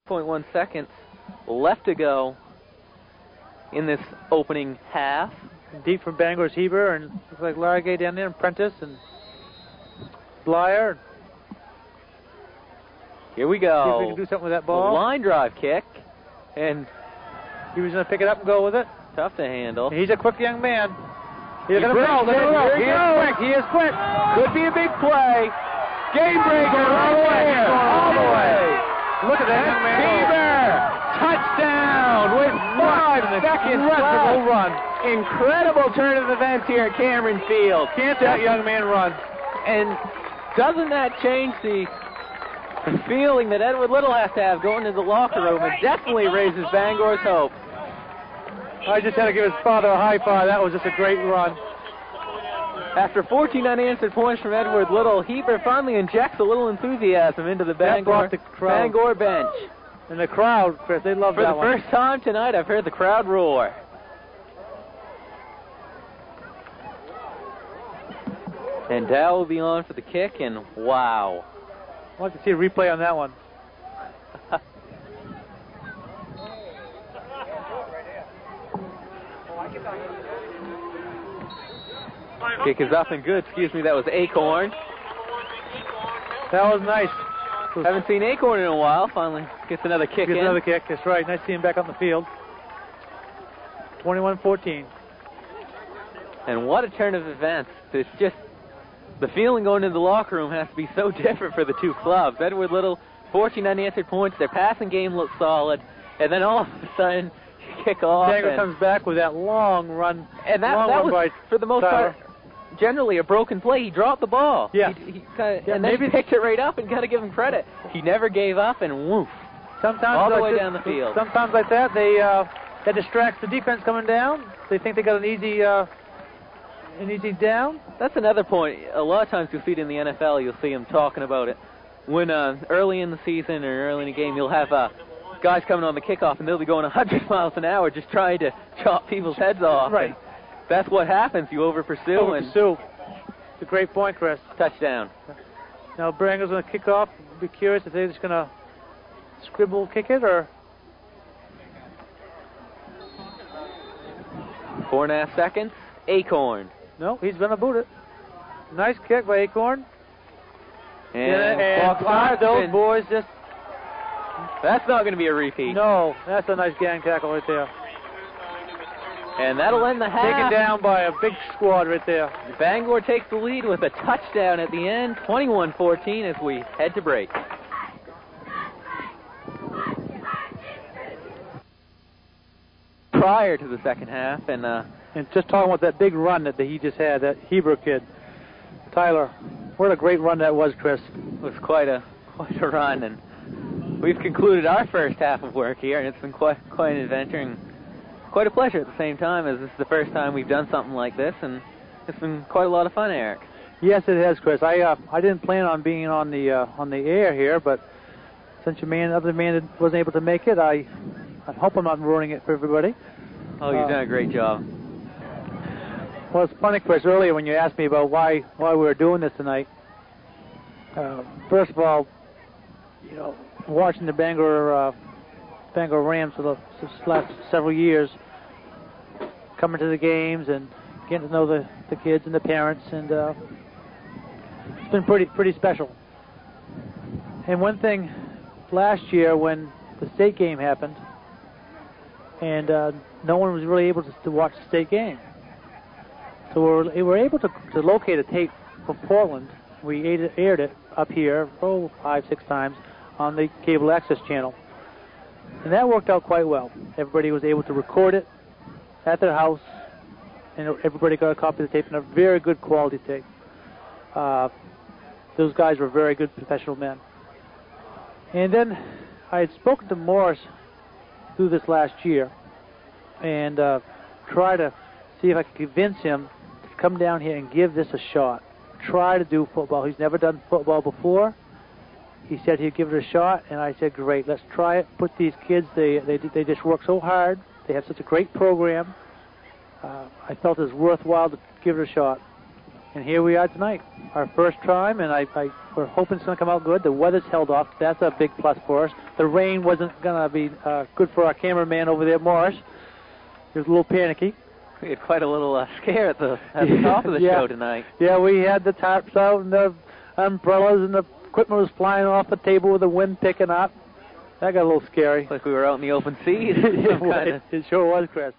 0.1 seconds left to go in this opening half. Deep from Bangor's Heber, and looks like Larragate down there, and Prentice, and Blyer. Here we go. See if we can do something with that ball. Line drive kick, and he was going to pick it up and go with it. Tough to handle. He's a quick young man. He's going to roll. He is quick. Could be a big play. Game breaker all the way. All the way. Look at that young man. Heber. Touchdown with 5 seconds left. Run. Incredible turn of events here at Cameron Field. Can't that young man run? And doesn't that change the feeling that Edward Little has to have going to the locker room? It definitely raises Bangor's hope. I just had to give his father a high five. That was just a great run. After 14 unanswered points from Edward Little, Heber finally injects a little enthusiasm into the Bangor bench. And the crowd, Chris, they love that one. For the first time tonight, I've heard the crowd roar. And Dow will be on for the kick, and wow. I'd like to see a replay on that one. Kick is up and good. Excuse me, that was Acorn. That was nice. Haven't seen Acorn in a while. Finally gets another kick in. Another kick, that's right. Nice to see him back on the field. 21-14. And what a turn of events. It's just the feeling going into the locker room has to be so different for the two clubs. Edward Little, 14 unanswered points. Their passing game looks solid. And then all of a sudden, you kick off. Bangor comes back with that long run. And that was, for the most part, generally a broken play. He dropped the ball. Yeah. And then he picked it right up, and got to give him credit. He never gave up, and woof. Sometimes all the way down the field. Sometimes like that, that distracts the defense coming down. They think they got an easy down. That's another point. A lot of times you'll see it in the NFL. You'll see them talking about it. When early in the season or early in the game, you'll have guys coming on the kickoff, and they'll be going 100 miles an hour just trying to chop people's heads off. Right. And that's what happens. You over-pursue. It's a great point, Chris. Touchdown. Now Bangor's going to kick off. Be curious if they're just going to scribble kick it, or 4.5 seconds. Acorn. No, he's going to boot it. Nice kick by Acorn. And those boys just... That's not going to be a repeat. No, that's a nice gang tackle right there. And that'll end the half. Taken down by a big squad right there. Bangor takes the lead with a touchdown at the end, 21-14 as we head to break. Prior to the second half, and just talking about that big run that he just had, that Heber kid, Tyler, what a great run that was, Chris. It was quite a run, and we've concluded our first half of work here, and it's been quite an adventure and quite a pleasure at the same time, as this is the first time we've done something like this, and it's been quite a lot of fun, Eric. Yes, it has, Chris. I didn't plan on being on the air here, but since other man wasn't able to make it, I hope I'm not ruining it for everybody. Oh, you've done a great job. Well, it's funny, Chris, earlier when you asked me about why we were doing this tonight. First of all, watching the Bangor Rams for the last several years, coming to the games and getting to know the kids and the parents, and it's been pretty special. And one thing, last year when the state game happened, and no one was really able to watch the state game. So we were able to locate a tape from Portland. We aired it up here 5-6 times on the cable access channel. And that worked out quite well. Everybody was able to record it at their house, and everybody got a copy of the tape, and a very good quality tape. Those guys were very good professional men. And then I had spoken to Morris through this last year, and try to see if I could convince him to come down here and give this a shot. Try to do football. He's never done football before. He said he'd give it a shot, and I said, great, let's try it. Put these kids, they just work so hard. They have such a great program. I felt it was worthwhile to give it a shot. And here we are tonight, our first time, and we're hoping it's going to come out good. The weather's held off. That's a big plus for us. The rain wasn't going to be good for our cameraman over there, Morris. He was a little panicky. We had quite a little scare at the top of the show tonight. Yeah, we had the tarps out and the umbrellas, and the equipment was flying off the table with the wind picking up. That got a little scary. Like we were out in the open sea. It sure was, Chris.